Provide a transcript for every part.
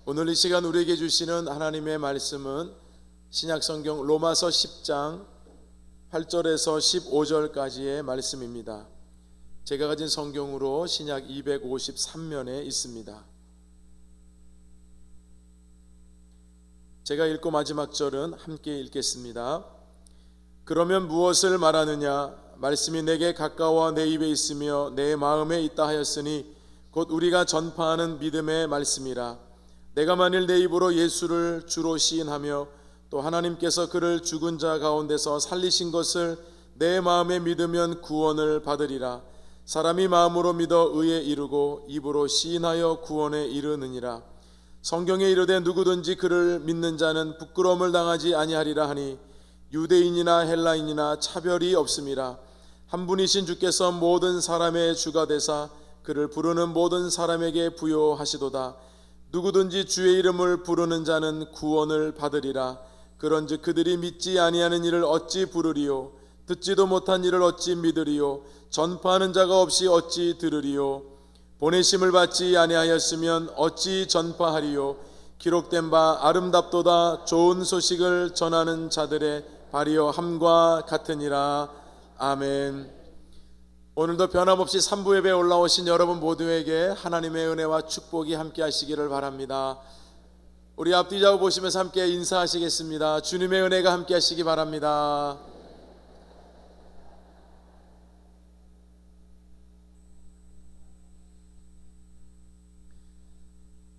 오늘 이 시간 우리에게 주시는 하나님의 말씀은 신약성경 로마서 10장 8절에서 15절까지의 말씀입니다. 제가 가진 성경으로 신약 253면에 있습니다. 제가 읽고 마지막 절은 함께 읽겠습니다. 그러면 무엇을 말하느냐? 말씀이 내게 가까워 내 입에 있으며 내 마음에 있다 하였으니 곧 우리가 전파하는 믿음의 말씀이라. 내가 만일 내 입으로 예수를 주로 시인하며 또 하나님께서 그를 죽은 자 가운데서 살리신 것을 내 마음에 믿으면 구원을 받으리라. 사람이 마음으로 믿어 의에 이르고 입으로 시인하여 구원에 이르느니라. 성경에 이르되 누구든지 그를 믿는 자는 부끄러움을 당하지 아니하리라 하니 유대인이나 헬라인이나 차별이 없음이라. 한 분이신 주께서 모든 사람의 주가 되사 그를 부르는 모든 사람에게 부요하시도다. 누구든지 주의 이름을 부르는 자는 구원을 받으리라. 그런즉 그들이 믿지 아니하는 이를 어찌 부르리요? 듣지도 못한 이를 어찌 믿으리요? 전파하는 자가 없이 어찌 들으리요? 보내심을 받지 아니하였으면 어찌 전파하리요? 기록된 바 아름답도다 좋은 소식을 전하는 자들의 발이여 함과 같으니라. 아멘. 오늘도 변함없이 3부 예배에 올라오신 여러분 모두에게 하나님의 은혜와 축복이 함께 하시기를 바랍니다. 우리 앞뒤 좌우 보시면서 함께 인사하시겠습니다. 주님의 은혜가 함께 하시기 바랍니다.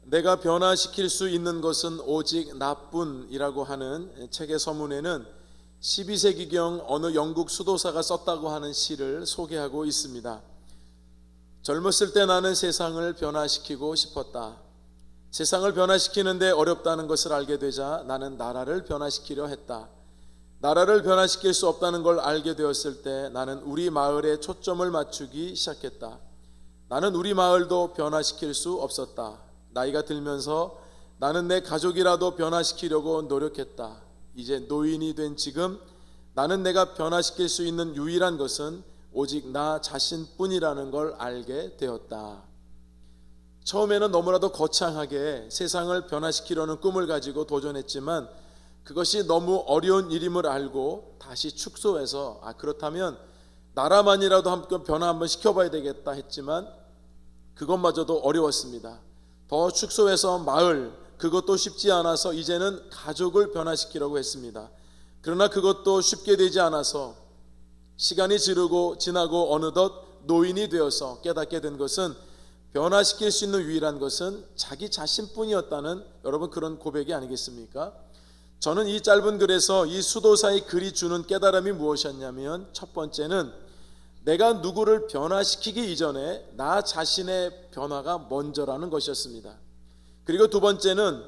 내가 변화시킬 수 있는 것은 오직 나뿐이라고 하는 책의 서문에는 12세기경 어느 영국 수도사가 썼다고 하는 시를 소개하고 있습니다. 젊었을 때 나는 세상을 변화시키고 싶었다. 세상을 변화시키는데 어렵다는 것을 알게 되자 나는 나라를 변화시키려 했다. 나라를 변화시킬 수 없다는 걸 알게 되었을 때 나는 우리 마을에 초점을 맞추기 시작했다. 나는 우리 마을도 변화시킬 수 없었다. 나이가 들면서 나는 내 가족이라도 변화시키려고 노력했다. 이제 노인이 된 지금 나는 내가 변화시킬 수 있는 유일한 것은 오직 나 자신뿐이라는 걸 알게 되었다. 처음에는 너무나도 거창하게 세상을 변화시키려는 꿈을 가지고 도전했지만 그것이 너무 어려운 일임을 알고 다시 축소해서 그렇다면 나라만이라도 한번 변화 한번 시켜봐야 되겠다 했지만 그것마저도 어려웠습니다. 더 축소해서 마을, 그것도 쉽지 않아서 이제는 가족을 변화시키려고 했습니다. 그러나 그것도 쉽게 되지 않아서 시간이 지나고 어느덧 노인이 되어서 깨닫게 된 것은 변화시킬 수 있는 유일한 것은 자기 자신뿐이었다는 여러분 그런 고백이 아니겠습니까? 저는 이 짧은 글에서 이 수도사의 글이 주는 깨달음이 무엇이었냐면 첫 번째는 내가 누구를 변화시키기 이전에 나 자신의 변화가 먼저라는 것이었습니다. 그리고 두 번째는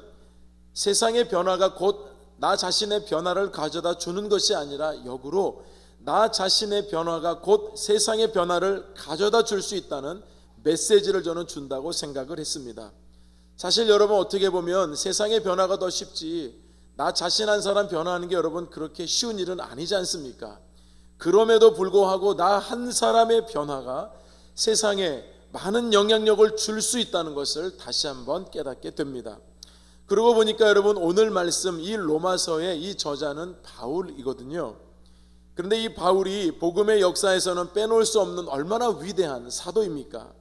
세상의 변화가 곧 나 자신의 변화를 가져다 주는 것이 아니라 역으로 나 자신의 변화가 곧 세상의 변화를 가져다 줄 수 있다는 메시지를 저는 준다고 생각을 했습니다. 사실 여러분 어떻게 보면 세상의 변화가 더 쉽지 나 자신 한 사람 변화하는 게 여러분 그렇게 쉬운 일은 아니지 않습니까? 그럼에도 불구하고 나 한 사람의 변화가 세상에 많은 영향력을 줄 수 있다는 것을 다시 한번 깨닫게 됩니다. 그러고 보니까 여러분 오늘 말씀 이 로마서의 이 저자는 바울이거든요. 그런데 이 바울이 복음의 역사에서는 빼놓을 수 없는 얼마나 위대한 사도입니까?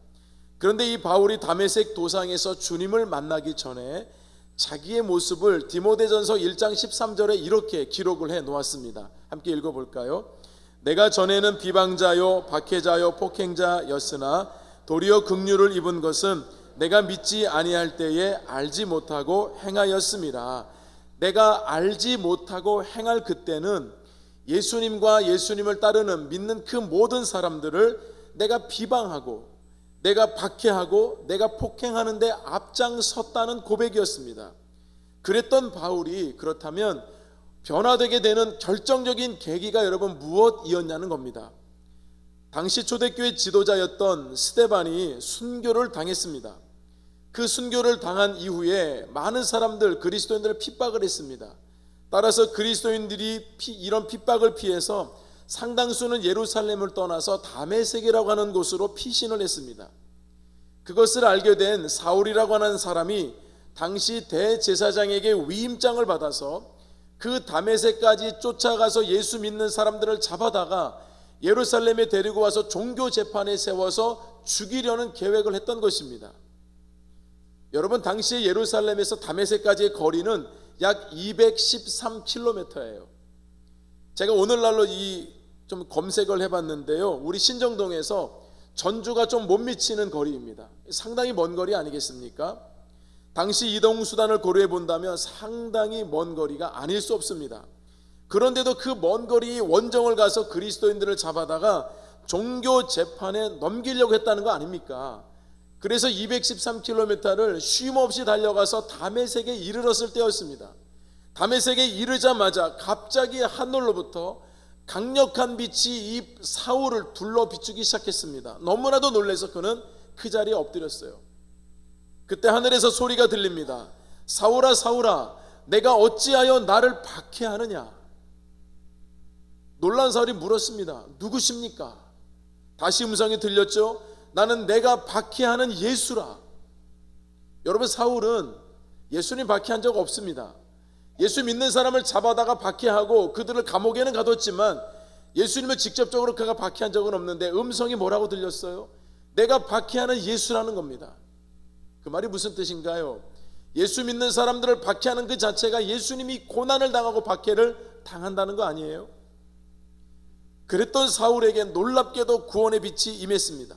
그런데 이 바울이 다메섹 도상에서 주님을 만나기 전에 자기의 모습을 디모데전서 1장 13절에 이렇게 기록을 해 놓았습니다. 함께 읽어볼까요? 내가 전에는 비방자요 박해자요 폭행자였으나 도리어 긍휼을 입은 것은 내가 믿지 아니할 때에 알지 못하고 행하였음이라. 내가 알지 못하고 행할 그때는 예수님과 예수님을 따르는 믿는 그 모든 사람들을 내가 비방하고 내가 박해하고 내가 폭행하는 데 앞장섰다는 고백이었습니다. 그랬던 바울이 그렇다면 변화되게 되는 결정적인 계기가 여러분 무엇이었냐는 겁니다. 당시 초대교회 지도자였던 스데반이 순교를 당했습니다. 그 순교를 당한 이후에 많은 사람들 그리스도인들을 핍박을 했습니다. 따라서 그리스도인들이 이런 핍박을 피해서 상당수는 예루살렘을 떠나서 다메섹이라고 하는 곳으로 피신을 했습니다. 그것을 알게 된 사울이라고 하는 사람이 당시 대제사장에게 위임장을 받아서 그 다메섹까지 쫓아가서 예수 믿는 사람들을 잡아다가 예루살렘에 데리고 와서 종교 재판에 세워서 죽이려는 계획을 했던 것입니다. 여러분, 당시 예루살렘에서 다메섹까지의 거리는 약 213km예요. 제가 오늘날로 좀 검색을 해봤는데요, 우리 신정동에서 전주가 좀 못 미치는 거리입니다. 상당히 먼 거리 아니겠습니까? 당시 이동수단을 고려해 본다면 상당히 먼 거리가 아닐 수 없습니다. 그런데도 그 먼 거리 원정을 가서 그리스도인들을 잡아다가 종교 재판에 넘기려고 했다는 거 아닙니까? 그래서 213km를 쉼없이 달려가서 다메섹에 이르렀을 때였습니다. 다메섹에 이르자마자 갑자기 하늘로부터 강력한 빛이 이 사울을 둘러 비추기 시작했습니다. 너무나도 놀라서 그는 그 자리에 엎드렸어요. 그때 하늘에서 소리가 들립니다. 사울아, 사울아, 내가 어찌하여 나를 박해하느냐? 놀란 사울이 물었습니다. 누구십니까? 다시 음성이 들렸죠. 나는 내가 박해하는 예수라. 여러분, 사울은 예수님 박해한 적 없습니다. 예수 믿는 사람을 잡아다가 박해하고 그들을 감옥에는 가뒀지만 예수님을 직접적으로 그가 박해한 적은 없는데 음성이 뭐라고 들렸어요? 내가 박해하는 예수라는 겁니다. 그 말이 무슨 뜻인가요? 예수 믿는 사람들을 박해하는 그 자체가 예수님이 고난을 당하고 박해를 당한다는 거 아니에요? 그랬던 사울에게 놀랍게도 구원의 빛이 임했습니다.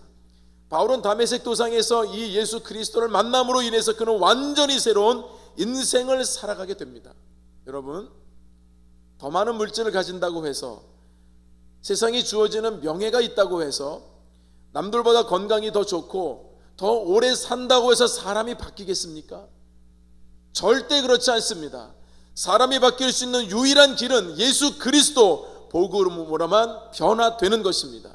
바울은 다메섹 도상에서 이 예수 그리스도를 만남으로 인해서 그는 완전히 새로운 인생을 살아가게 됩니다. 여러분, 더 많은 물질을 가진다고 해서, 세상이 주어지는 명예가 있다고 해서, 남들보다 건강이 더 좋고 더 오래 산다고 해서 사람이 바뀌겠습니까? 절대 그렇지 않습니다. 사람이 바뀔 수 있는 유일한 길은 예수 그리스도 복음으로만 변화되는 것입니다.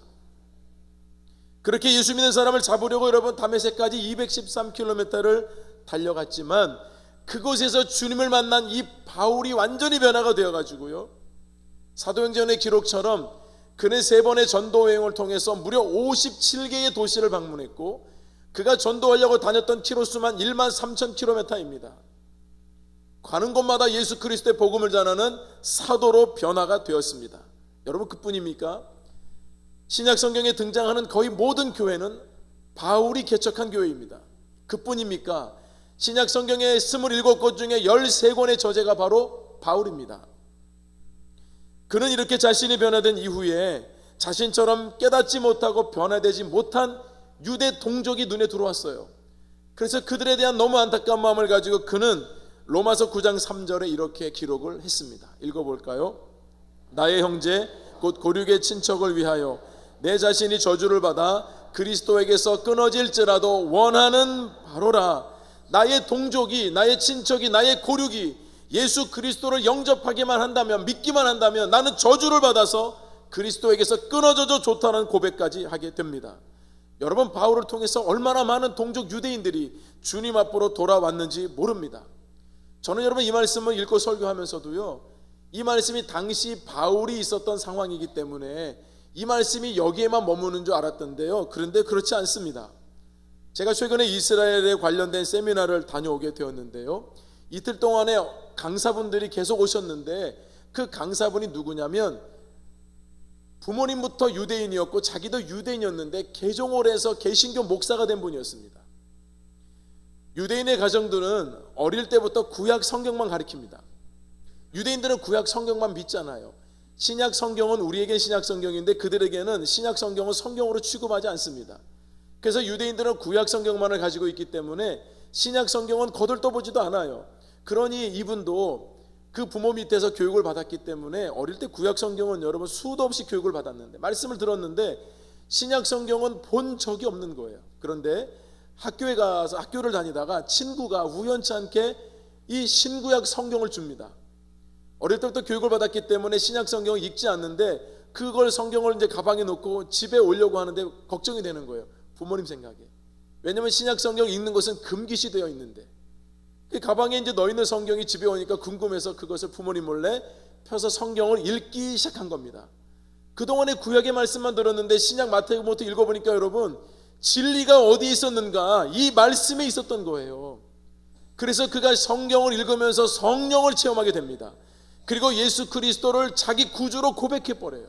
그렇게 예수 믿는 사람을 잡으려고 여러분 다메섹까지 213km를 달려갔지만 그곳에서 주님을 만난 이 바울이 완전히 변화가 되어가지고요, 사도행전의 기록처럼 그는 3번의 전도여행을 통해서 무려 57개의 도시를 방문했고 그가 전도하려고 다녔던 키로수만 13,000km입니다. 가는 곳마다 예수 그리스도의 복음을 전하는 사도로 변화가 되었습니다. 여러분, 그뿐입니까? 신약 성경에 등장하는 거의 모든 교회는 바울이 개척한 교회입니다. 그뿐입니까? 신약 성경의 27권 중에 13권의 저자가 바로 바울입니다. 그는 이렇게 자신이 변화된 이후에 자신처럼 깨닫지 못하고 변화되지 못한 유대 동족이 눈에 들어왔어요. 그래서 그들에 대한 너무 안타까운 마음을 가지고 그는 로마서 9장 3절에 이렇게 기록을 했습니다. 읽어볼까요? 나의 형제 곧 고륙의 친척을 위하여 내 자신이 저주를 받아 그리스도에게서 끊어질지라도 원하는 바로라. 나의 동족이, 나의 친척이, 나의 고륙이 예수 그리스도를 영접하기만 한다면, 믿기만 한다면 나는 저주를 받아서 그리스도에게서 끊어져도 좋다는 고백까지 하게 됩니다. 여러분, 바울을 통해서 얼마나 많은 동족 유대인들이 주님 앞으로 돌아왔는지 모릅니다. 저는 여러분 이 말씀을 읽고 설교하면서도요, 이 말씀이 당시 바울이 있었던 상황이기 때문에 이 말씀이 여기에만 머무는 줄 알았던데요, 그런데 그렇지 않습니다. 제가 최근에 이스라엘에 관련된 세미나를 다녀오게 되었는데요, 이틀 동안에 강사분들이 계속 오셨는데 그 강사분이 누구냐면 부모님부터 유대인이었고 자기도 유대인이었는데 개종을 해서 개신교 목사가 된 분이었습니다. 유대인의 가정들은 어릴 때부터 구약 성경만 가르칩니다. 유대인들은 구약 성경만 믿잖아요. 신약 성경은 우리에겐 신약 성경인데 그들에게는 신약 성경은 성경으로 취급하지 않습니다. 그래서 유대인들은 구약 성경만을 가지고 있기 때문에 신약 성경은 거들떠보지도 않아요. 그러니 이분도 그 부모 밑에서 교육을 받았기 때문에 어릴 때 구약 성경은 여러분 수도 없이 교육을 받았는데, 말씀을 들었는데 신약 성경은 본 적이 없는 거예요. 그런데 학교에 가서 학교를 다니다가 친구가 우연치 않게 이 신구약 성경을 줍니다. 어릴 때부터 교육을 받았기 때문에 신약 성경을 읽지 않는데 그걸 성경을 이제 가방에 놓고 집에 오려고 하는데 걱정이 되는 거예요, 부모님 생각에. 왜냐하면 신약 성경 읽는 것은 금기시 되어 있는데 그 가방에 이제 넣어 있는 성경이 집에 오니까 궁금해서 그것을 부모님 몰래 펴서 성경을 읽기 시작한 겁니다. 그동안의 구약의 말씀만 들었는데 신약 마태복음부터 읽어보니까 여러분, 진리가 어디에 있었는가? 이 말씀에 있었던 거예요. 그래서 그가 성경을 읽으면서 성령을 체험하게 됩니다. 그리고 예수 그리스도를 자기 구주로 고백해버려요.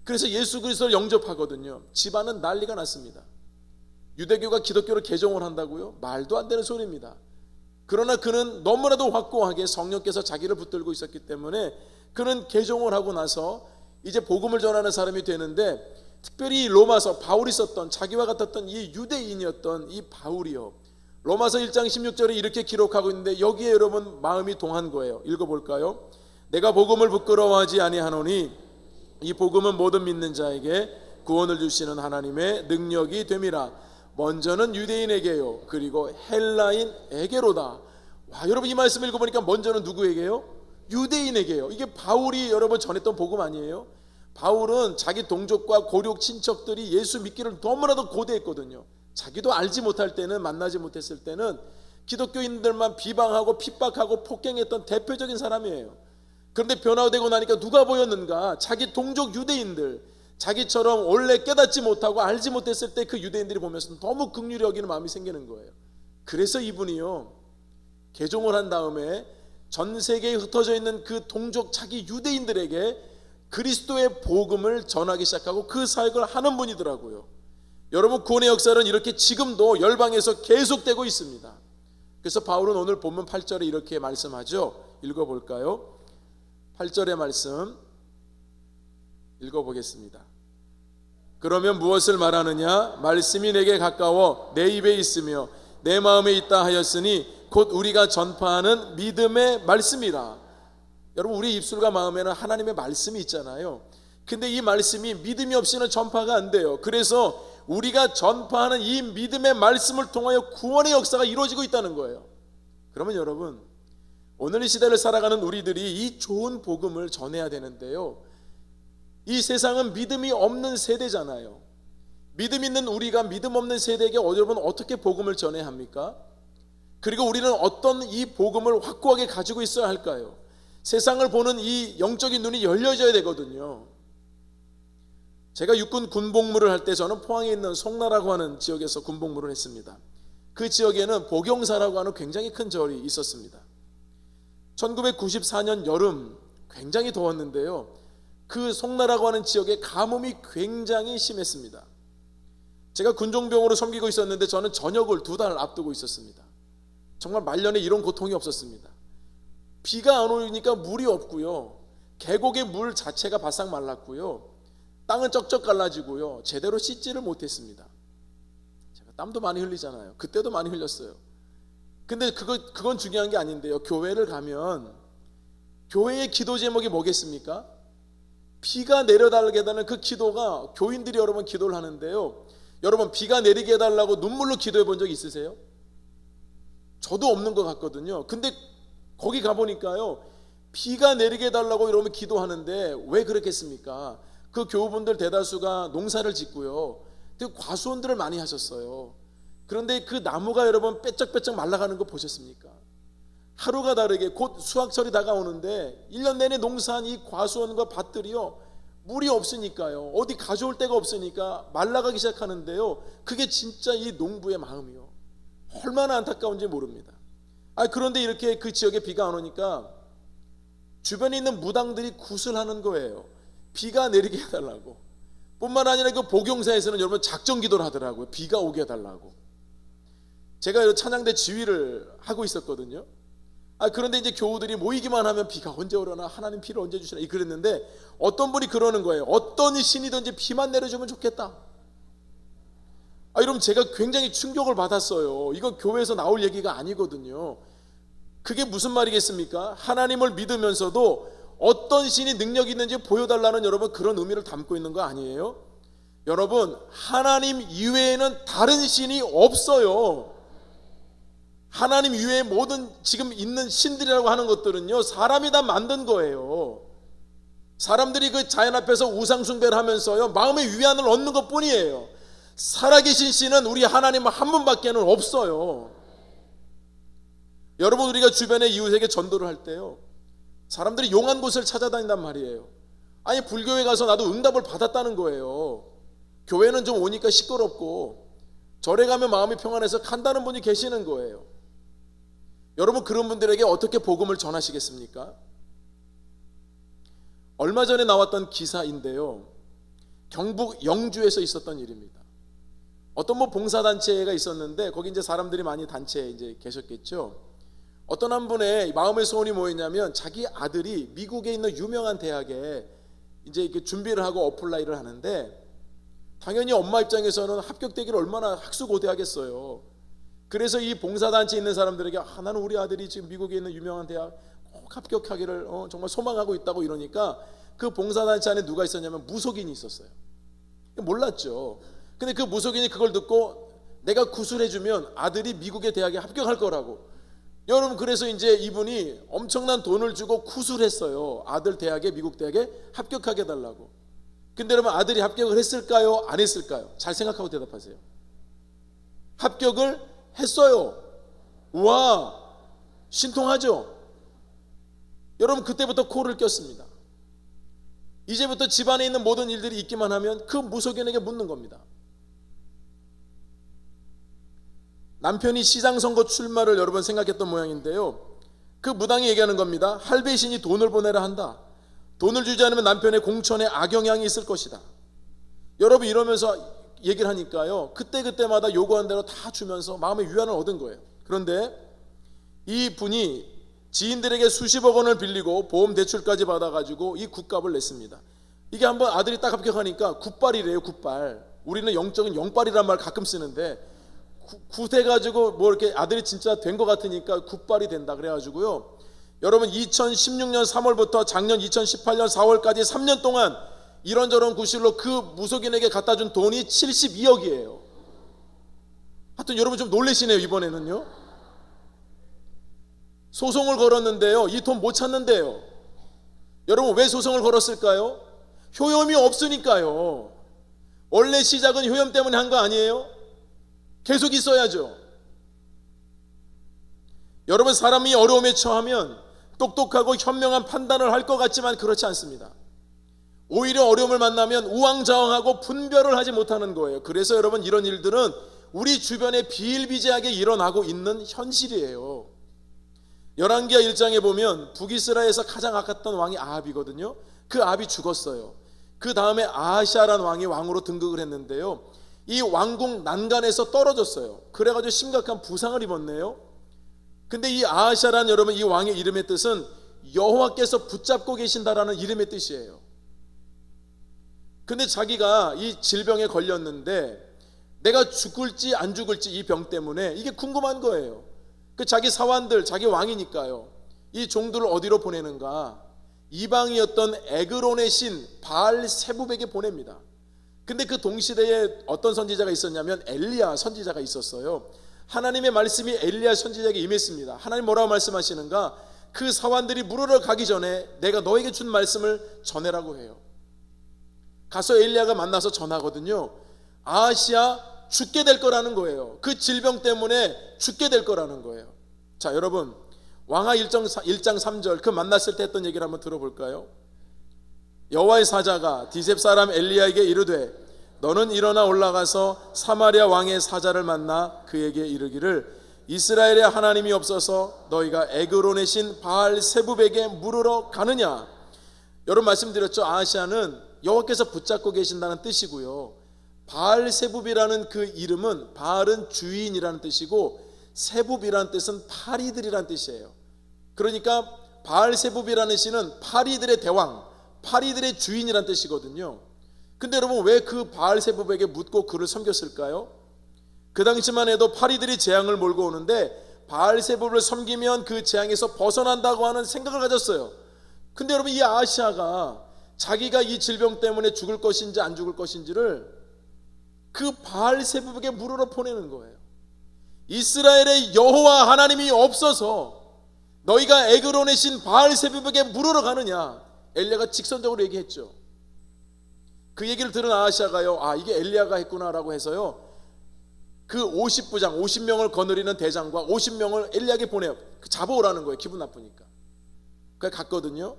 그래서 예수 그리스도를 영접하거든요. 집안은 난리가 났습니다. 유대교가 기독교를 개종을 한다고요? 말도 안 되는 소리입니다. 그러나 그는 너무나도 확고하게 성령께서 자기를 붙들고 있었기 때문에 그는 개종을 하고 나서 이제 복음을 전하는 사람이 되는데, 특별히 로마서 바울이 썼던, 자기와 같았던 이 유대인이었던 이 바울이요, 로마서 1장 16절에 이렇게 기록하고 있는데 여기에 여러분 마음이 동한 거예요. 읽어볼까요? 내가 복음을 부끄러워하지 아니하노니 이 복음은 모든 믿는 자에게 구원을 주시는 하나님의 능력이 됨이라. 먼저는 유대인에게요, 그리고 헬라인에게로다. 와, 여러분 이 말씀 읽어보니까 먼저는 누구에게요? 유대인에게요. 이게 바울이 여러분 전했던 복음 아니에요? 바울은 자기 동족과 고륙 친척들이 예수 믿기를 너무나도 고대했거든요. 자기도 알지 못할 때는, 만나지 못했을 때는 기독교인들만 비방하고 핍박하고 폭행했던 대표적인 사람이에요. 그런데 변화되고 나니까 누가 보였는가? 자기 동족 유대인들, 자기처럼 원래 깨닫지 못하고 알지 못했을 때 그 유대인들이 보면서 너무 긍휼히 여기는 마음이 생기는 거예요. 그래서 이분이요, 개종을 한 다음에 전 세계에 흩어져 있는 그 동족 자기 유대인들에게 그리스도의 복음을 전하기 시작하고 그 사역을 하는 분이더라고요. 여러분, 구원의 역사는 이렇게 지금도 열방에서 계속되고 있습니다. 그래서 바울은 오늘 본문 8절에 이렇게 말씀하죠. 읽어볼까요? 8절의 말씀 읽어보겠습니다. 그러면 무엇을 말하느냐? 말씀이 내게 가까워 내 입에 있으며 내 마음에 있다 하였으니 곧 우리가 전파하는 믿음의 말씀이라. 여러분, 우리 입술과 마음에는 하나님의 말씀이 있잖아요. 근데 이 말씀이 믿음이 없이는 전파가 안 돼요. 그래서 우리가 전파하는 이 믿음의 말씀을 통하여 구원의 역사가 이루어지고 있다는 거예요. 그러면 여러분, 오늘 이 시대를 살아가는 우리들이 이 좋은 복음을 전해야 되는데요, 이 세상은 믿음이 없는 세대잖아요. 믿음 있는 우리가 믿음 없는 세대에게 여러분 어떻게 복음을 전해야 합니까? 그리고 우리는 어떤 이 복음을 확고하게 가지고 있어야 할까요? 세상을 보는 이 영적인 눈이 열려져야 되거든요. 제가 육군 군복무를 할 때 저는 포항에 있는 송나라고 하는 지역에서 군복무를 했습니다. 그 지역에는 복용사라고 하는 굉장히 큰 절이 있었습니다. 1994년 여름 굉장히 더웠는데요, 그 송나라고 하는 지역에 가뭄이 굉장히 심했습니다. 제가 군종병으로 섬기고 있었는데 저는 전역을 2달 앞두고 있었습니다. 정말 말년에 이런 고통이 없었습니다. 비가 안 오니까 물이 없고요, 계곡의 물 자체가 바싹 말랐고요, 땅은 쩍쩍 갈라지고요, 제대로 씻지를 못했습니다. 제가 땀도 많이 흘리잖아요. 그때도 많이 흘렸어요. 근데 그건 중요한 게 아닌데요, 교회를 가면 교회의 기도 제목이 뭐겠습니까? 비가 내려달게 해달라는 그 기도가, 교인들이 여러분 기도를 하는데요, 여러분 비가 내리게 해달라고 눈물로 기도해 본 적 있으세요? 저도 없는 것 같거든요. 근데 거기 가보니까요, 비가 내리게 해달라고 이러면 기도하는데 왜 그렇겠습니까? 그 교우분들 대다수가 농사를 짓고요, 되게 과수원들을 많이 하셨어요. 그런데 그 나무가 여러분 빼쩍빼쩍 말라가는 거 보셨습니까? 하루가 다르게 곧 수확철이 다가오는데 1년 내내 농사한 이 과수원과 밭들이요, 물이 없으니까요, 어디 가져올 데가 없으니까 말라가기 시작하는데요, 그게 진짜 이 농부의 마음이요, 얼마나 안타까운지 모릅니다. 그런데 이렇게 그 지역에 비가 안 오니까 주변에 있는 무당들이 굿을 하는 거예요. 비가 내리게 해달라고. 뿐만 아니라 그 복용사에서는 여러분 작전 기도를 하더라고요. 비가 오게 해달라고. 제가 찬양대 지휘를 하고 있었거든요. 그런데 이제 교우들이 모이기만 하면 비가 언제 오려나, 하나님 비를 언제 주시나 그랬는데, 어떤 분이 그러는 거예요. 어떤 신이든지 비만 내려주면 좋겠다. 여러분, 제가 굉장히 충격을 받았어요. 이건 교회에서 나올 얘기가 아니거든요. 그게 무슨 말이겠습니까? 하나님을 믿으면서도 어떤 신이 능력이 있는지 보여달라는 여러분 그런 의미를 담고 있는 거 아니에요? 여러분, 하나님 이외에는 다른 신이 없어요. 하나님 이외의 모든 지금 있는 신들이라고 하는 것들은요, 사람이 다 만든 거예요. 사람들이 그 자연 앞에서 우상 숭배를 하면서요, 마음의 위안을 얻는 것 뿐이에요. 살아계신 신은 우리 하나님 한 분밖에는 없어요. 여러분, 우리가 주변의 이웃에게 전도를 할 때요, 사람들이 용한 곳을 찾아다닌단 말이에요. 아니 불교에 가서 나도 응답을 받았다는 거예요. 교회는 좀 오니까 시끄럽고 절에 가면 마음이 평안해서 간다는 분이 계시는 거예요. 여러분 그런 분들에게 어떻게 복음을 전하시겠습니까? 얼마 전에 나왔던 기사인데요, 경북 영주에서 있었던 일입니다. 어떤 봉사단체가 있었는데 거기 이제 사람들이 많이 단체에 이제 계셨겠죠. 어떤 한 분의 마음의 소원이 뭐였냐면 자기 아들이 미국에 있는 유명한 대학에 이제 이렇게 준비를 하고 어플라이를 하는데 당연히 엄마 입장에서는 합격되기를 얼마나 학수고대하겠어요. 그래서 이 봉사단체에 있는 사람들에게 나는 우리 아들이 지금 미국에 있는 유명한 대학 꼭 합격하기를 정말 소망하고 있다고 이러니까 그 봉사단체 안에 누가 있었냐면 무속인이 있었어요. 몰랐죠. 근데 그 무속인이 그걸 듣고 내가 구술해주면 아들이 미국의 대학에 합격할 거라고. 여러분 그래서 이제 이분이 엄청난 돈을 주고 구술했어요. 아들 대학에, 미국 대학에 합격하게 해달라고. 근데 여러분 아들이 합격을 했을까요? 안 했을까요? 잘 생각하고 대답하세요. 합격을 했어요. 우와, 신통하죠? 여러분 그때부터 코를 꼈습니다. 이제부터 집안에 있는 모든 일들이 있기만 하면 그 무속인에게 묻는 겁니다. 남편이 시장선거 출마를 여러 번 생각했던 모양인데요, 그 무당이 얘기하는 겁니다. 할배신이 돈을 보내라 한다. 돈을 주지 않으면 남편의 공천에 악영향이 있을 것이다. 여러분 이러면서 얘기를 하니까요, 그때그때마다 요구한 대로 다 주면서 마음의 위안을 얻은 거예요. 그런데 이 분이 지인들에게 수십억 원을 빌리고 보험 대출까지 받아가지고 이 굿값을 냈습니다. 이게 한번 아들이 딱 합격하니까 굿발이래요. 굿발. 우리는 영적인 영발이란 말 가끔 쓰는데 굿해가지고 뭐 이렇게 아들이 진짜 된 것 같으니까 굿발이 된다 그래가지고요, 여러분 2016년 3월부터 작년 2018년 4월까지 3년 동안 이런저런 구실로 그 무속인에게 갖다 준 돈이 72억이에요. 하여튼 여러분 좀 놀라시네요. 이번에는요 소송을 걸었는데요, 이 돈 못 찾는데요. 여러분 왜 소송을 걸었을까요? 효염이 없으니까요. 원래 시작은 효염 때문에 한 거 아니에요? 계속 있어야죠. 여러분 사람이 어려움에 처하면 똑똑하고 현명한 판단을 할 것 같지만 그렇지 않습니다. 오히려 어려움을 만나면 우왕좌왕하고 분별을 하지 못하는 거예요. 그래서 여러분 이런 일들은 우리 주변에 비일비재하게 일어나고 있는 현실이에요. 열왕기하 1장에 보면 북이스라엘에서 가장 악했던 왕이 아합이거든요. 그 아합이 죽었어요. 그 다음에 아하시아라는 왕이 왕으로 등극을 했는데요, 이 왕궁 난간에서 떨어졌어요. 그래가지고 심각한 부상을 입었네요. 근데 이 아하시아라는 여러분 이 왕의 이름의 뜻은 여호와께서 붙잡고 계신다라는 이름의 뜻이에요. 근데 자기가 이 질병에 걸렸는데 내가 죽을지 안 죽을지 이 병 때문에 이게 궁금한 거예요. 그 자기 사환들, 자기 왕이니까요, 이 종들을 어디로 보내는가? 이방이었던 에그론의 신 바알세붑에게 보냅니다. 근데 그 동시대에 어떤 선지자가 있었냐면 엘리야 선지자가 있었어요. 하나님의 말씀이 엘리야 선지자에게 임했습니다. 하나님 뭐라고 말씀하시는가? 그 사환들이 물으러 가기 전에 내가 너에게 준 말씀을 전해라고 해요. 가서 엘리야가 만나서 전하거든요. 아하시아 죽게 될 거라는 거예요. 그 질병 때문에 죽게 될 거라는 거예요. 자 여러분 왕하 1장 3절 그 만났을 때 했던 얘기를 한번 들어볼까요? 여호와의 사자가 디셉 사람 엘리야에게 이르되 너는 일어나 올라가서 사마리아 왕의 사자를 만나 그에게 이르기를 이스라엘의 하나님이 없어서 너희가 에그론의 신 바알세붑에게 물으러 가느냐. 여러분 말씀드렸죠. 아하시아는 여호와께서 붙잡고 계신다는 뜻이고요, 바알세붑이라는 그 이름은 바알은 주인이라는 뜻이고 세붑이라는 뜻은 파리들이라는 뜻이에요. 그러니까 바알세붑이라는 신은 파리들의 대왕, 파리들의 주인이라는 뜻이거든요. 근데 여러분 왜 그 바알세붑에게 묻고 그를 섬겼을까요? 그 당시만 해도 파리들이 재앙을 몰고 오는데 바알세붑을 섬기면 그 재앙에서 벗어난다고 하는 생각을 가졌어요. 근데 여러분 이 아하시아가 자기가 이 질병 때문에 죽을 것인지 안 죽을 것인지를 그 바알세붑에게 물으러 보내는 거예요. 이스라엘의 여호와 하나님이 없어서 너희가 에그론의 신 바알세붑에게 물으러 가느냐. 엘리야가 직선적으로 얘기했죠. 그 얘기를 들은 아하시아가요, 이게 엘리야가 했구나라고 해서요, 그 50부장 50명을 거느리는 대장과 50명을 엘리야에게 보내요. 잡아오라는 거예요. 기분 나쁘니까. 그래 갔거든요.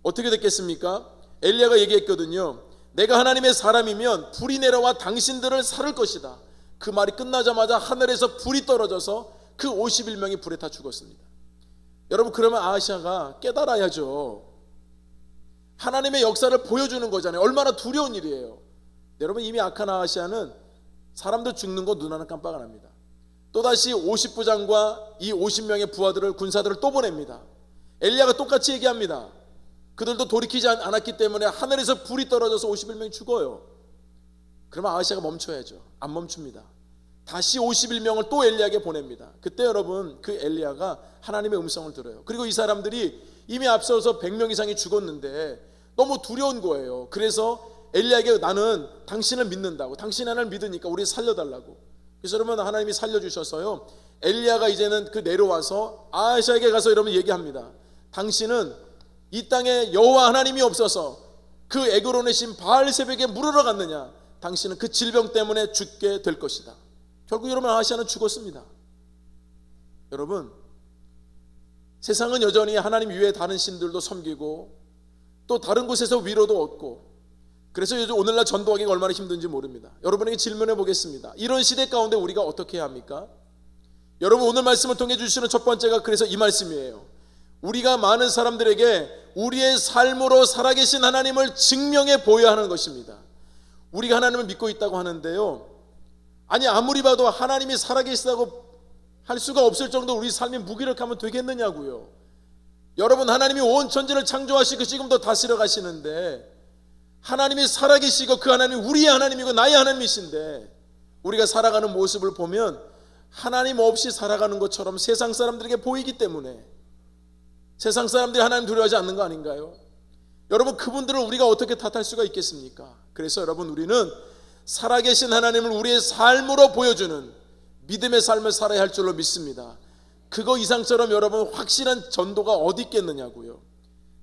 어떻게 됐겠습니까? 엘리야가 얘기했거든요. 내가 하나님의 사람이면 불이 내려와 당신들을 살을 것이다. 그 말이 끝나자마자 하늘에서 불이 떨어져서 그 51명이 불에 타 죽었습니다. 여러분, 그러면 아하시아가 깨달아야죠. 하나님의 역사를 보여주는 거잖아요. 얼마나 두려운 일이에요. 여러분, 이미 악한 아하시아는 사람들 죽는 거 눈 하나 깜빡 안 합니다. 또다시 50부장과 이 50명의 부하들을, 군사들을 또 보냅니다. 엘리야가 똑같이 얘기합니다. 그들도 돌이키지 않았기 때문에 하늘에서 불이 떨어져서 51명이 죽어요. 그러면 아하시아가 멈춰야죠. 안 멈춥니다. 다시 51명을 또 엘리야에게 보냅니다. 그때 여러분, 그 엘리야가 하나님의 음성을 들어요. 그리고 이 사람들이 이미 앞서서 100명 이상이 죽었는데 너무 두려운 거예요. 그래서 엘리야에게 나는 당신을 믿는다고, 당신 하나님을 믿으니까 우리 살려달라고. 그래서 여러분, 하나님이 살려주셔서요, 엘리야가 이제는 그 내려와서 아하시아에게 가서 여러분 얘기합니다. 당신은 이 땅에 여호와 하나님이 없어서 그 에그론의 신 바알세백에 물으러 갔느냐? 당신은 그 질병 때문에 죽게 될 것이다. 결국 여러분, 아하시아는 죽었습니다. 여러분, 세상은 여전히 하나님 이외에 다른 신들도 섬기고 또 다른 곳에서 위로도 얻고, 그래서 요즘 오늘날 전도하기가 얼마나 힘든지 모릅니다. 여러분에게 질문해 보겠습니다. 이런 시대 가운데 우리가 어떻게 해야 합니까? 여러분, 오늘 말씀을 통해 주시는 첫 번째가 그래서 이 말씀이에요. 우리가 많은 사람들에게 우리의 삶으로 살아계신 하나님을 증명해 보여야 하는 것입니다. 우리가 하나님을 믿고 있다고 하는데요, 아니 아무리 봐도 하나님이 살아계시다고 할 수가 없을 정도로 우리 삶이 무기력하면 되겠느냐고요. 여러분, 하나님이 온 천지를 창조하시고 지금도 다스려 가시는데 하나님이 살아계시고 그 하나님이 우리의 하나님이고 나의 하나님이신데 우리가 살아가는 모습을 보면 하나님 없이 살아가는 것처럼 세상 사람들에게 보이기 때문에 세상 사람들이 하나님 두려워하지 않는 거 아닌가요? 여러분, 그분들을 우리가 어떻게 탓할 수가 있겠습니까? 그래서 여러분, 우리는 살아계신 하나님을 우리의 삶으로 보여주는 믿음의 삶을 살아야 할 줄로 믿습니다. 그거 이상처럼 여러분 확실한 전도가 어디 있겠느냐고요.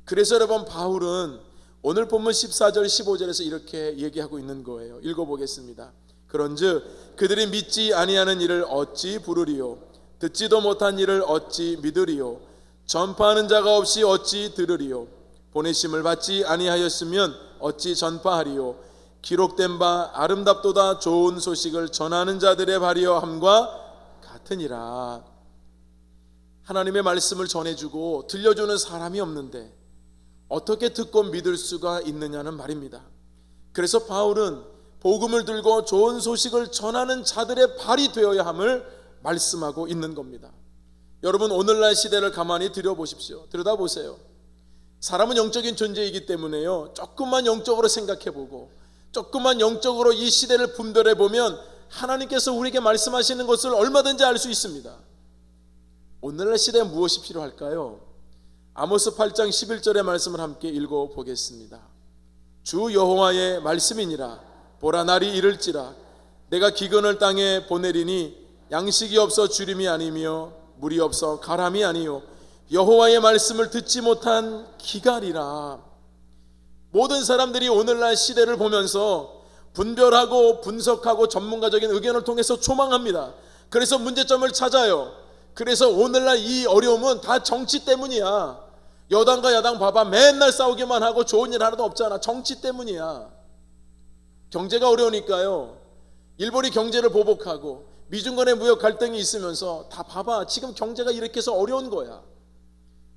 그래서 여러분, 바울은 오늘 본문 14절 15절에서 이렇게 얘기하고 있는 거예요. 읽어보겠습니다. 그런즉 그들이 믿지 아니하는 일을 어찌 부르리요? 듣지도 못한 일을 어찌 믿으리요? 전파하는 자가 없이 어찌 들으리요? 보내심을 받지 아니하였으면 어찌 전파하리요? 기록된 바 아름답도다 좋은 소식을 전하는 자들의 발이여 함과 같으니라. 하나님의 말씀을 전해주고 들려주는 사람이 없는데 어떻게 듣고 믿을 수가 있느냐는 말입니다. 그래서 바울은 복음을 들고 좋은 소식을 전하는 자들의 발이 되어야 함을 말씀하고 있는 겁니다. 여러분, 오늘날 시대를 가만히 들여보십시오. 들여다보세요. 사람은 영적인 존재이기 때문에요, 조금만 영적으로 생각해보고 조금만 영적으로 이 시대를 분별해보면 하나님께서 우리에게 말씀하시는 것을 얼마든지 알 수 있습니다. 오늘날 시대에 무엇이 필요할까요? 아모스 8장 11절의 말씀을 함께 읽어보겠습니다. 주 여호와의 말씀이니라. 보라, 날이 이를지라. 내가 기근을 땅에 보내리니 양식이 없어 주림이 아니며 물이 없어 가람이 아니요 여호와의 말씀을 듣지 못한 기갈이라. 모든 사람들이 오늘날 시대를 보면서 분별하고 분석하고 전문가적인 의견을 통해서 조망합니다. 그래서 문제점을 찾아요. 그래서 오늘날 이 어려움은 다 정치 때문이야. 여당과 야당 봐봐, 맨날 싸우기만 하고 좋은 일 하나도 없잖아. 정치 때문이야. 경제가 어려우니까요, 일본이 경제를 보복하고 미중 간의 무역 갈등이 있으면서 다 봐봐, 지금 경제가 이렇게 해서 어려운 거야.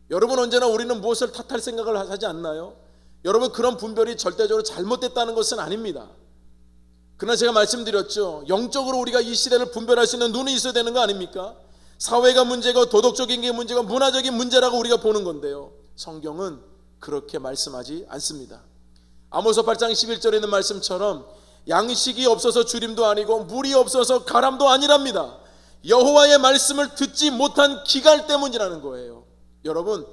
여러분, 언제나 우리는 무엇을 탓할 생각을 하지 않나요? 여러분, 그런 분별이 절대적으로 잘못됐다는 것은 아닙니다. 그러나 제가 말씀드렸죠, 영적으로 우리가 이 시대를 분별할 수 있는 눈이 있어야 되는 거 아닙니까? 사회가 문제고 도덕적인 게 문제고 문화적인 문제라고 우리가 보는 건데요, 성경은 그렇게 말씀하지 않습니다. 아모스 8장 11절에 있는 말씀처럼 양식이 없어서 주림도 아니고 물이 없어서 가람도 아니랍니다. 여호와의 말씀을 듣지 못한 기갈 때문이라는 거예요. 여러분,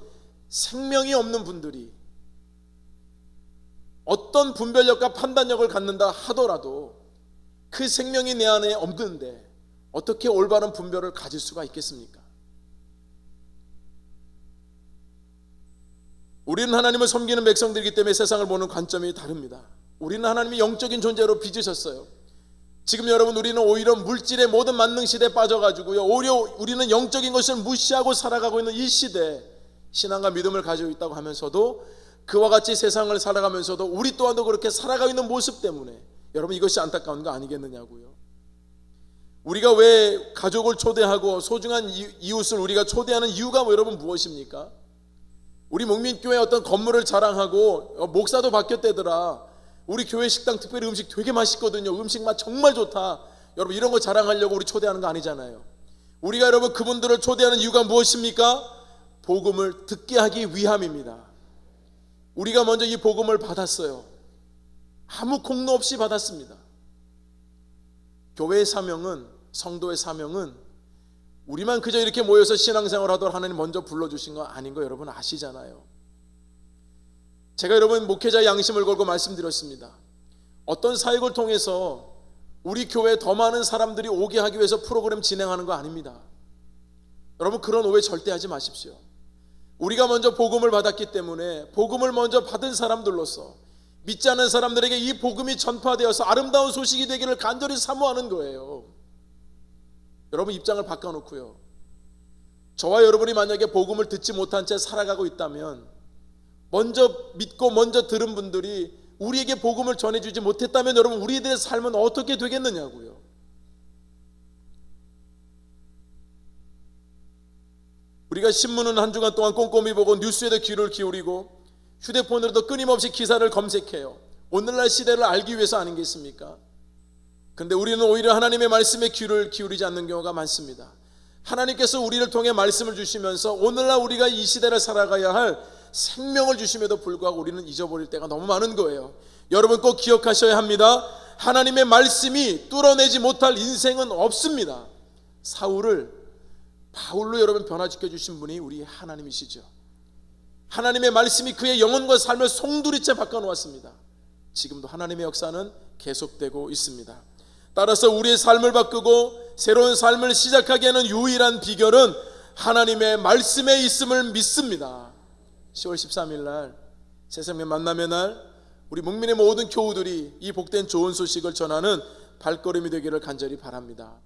생명이 없는 분들이 어떤 분별력과 판단력을 갖는다 하더라도 그 생명이 내 안에 없는데 어떻게 올바른 분별을 가질 수가 있겠습니까? 우리는 하나님을 섬기는 백성들이기 때문에 세상을 보는 관점이 다릅니다. 우리는 하나님이 영적인 존재로 빚으셨어요. 지금 여러분, 우리는 오히려 물질의 모든 만능 시대에 빠져가지고요, 오히려 우리는 영적인 것을 무시하고 살아가고 있는 이 시대에 신앙과 믿음을 가지고 있다고 하면서도 그와 같이 세상을 살아가면서도 우리 또한도 그렇게 살아가고 있는 모습 때문에 여러분 이것이 안타까운 거 아니겠느냐고요. 우리가 왜 가족을 초대하고 소중한 이웃을 우리가 초대하는 이유가 여러분 무엇입니까? 우리 목민교회 어떤 건물을 자랑하고 목사도 바뀌었대더라, 우리 교회 식당 특별히 음식 되게 맛있거든요, 음식 맛 정말 좋다, 여러분 이런 거 자랑하려고 우리 초대하는 거 아니잖아요. 우리가 여러분 그분들을 초대하는 이유가 무엇입니까? 복음을 듣게 하기 위함입니다. 우리가 먼저 이 복음을 받았어요. 아무 공로 없이 받았습니다. 교회의 사명은, 성도의 사명은 우리만 그저 이렇게 모여서 신앙생활 하도록 하나님 먼저 불러주신 거 아닌 거 여러분 아시잖아요. 제가 여러분 목회자의 양심을 걸고 말씀드렸습니다. 어떤 사역을 통해서 우리 교회에 더 많은 사람들이 오게 하기 위해서 프로그램 진행하는 거 아닙니다. 여러분 그런 오해 절대 하지 마십시오. 우리가 먼저 복음을 받았기 때문에 복음을 먼저 받은 사람들로서 믿지 않는 사람들에게 이 복음이 전파되어서 아름다운 소식이 되기를 간절히 사모하는 거예요. 여러분 입장을 바꿔놓고요, 저와 여러분이 만약에 복음을 듣지 못한 채 살아가고 있다면, 먼저 믿고 먼저 들은 분들이 우리에게 복음을 전해주지 못했다면 여러분 우리들의 삶은 어떻게 되겠느냐고요. 우리가 신문은 한 주간 동안 꼼꼼히 보고 뉴스에도 귀를 기울이고 휴대폰으로도 끊임없이 기사를 검색해요. 오늘날 시대를 알기 위해서 아닌 게 있습니까? 근데 우리는 오히려 하나님의 말씀에 귀를 기울이지 않는 경우가 많습니다. 하나님께서 우리를 통해 말씀을 주시면서 오늘날 우리가 이 시대를 살아가야 할 생명을 주심에도 불구하고 우리는 잊어버릴 때가 너무 많은 거예요. 여러분 꼭 기억하셔야 합니다. 하나님의 말씀이 뚫어내지 못할 인생은 없습니다. 사울을 바울로 여러분 변화시켜 주신 분이 우리 하나님이시죠. 하나님의 말씀이 그의 영혼과 삶을 송두리째 바꿔놓았습니다. 지금도 하나님의 역사는 계속되고 있습니다. 따라서 우리의 삶을 바꾸고 새로운 삶을 시작하기에는 유일한 비결은 하나님의 말씀에 있음을 믿습니다. 10월 13일 날 새생명 만남의 날, 우리 목민의 모든 교우들이 이 복된 좋은 소식을 전하는 발걸음이 되기를 간절히 바랍니다.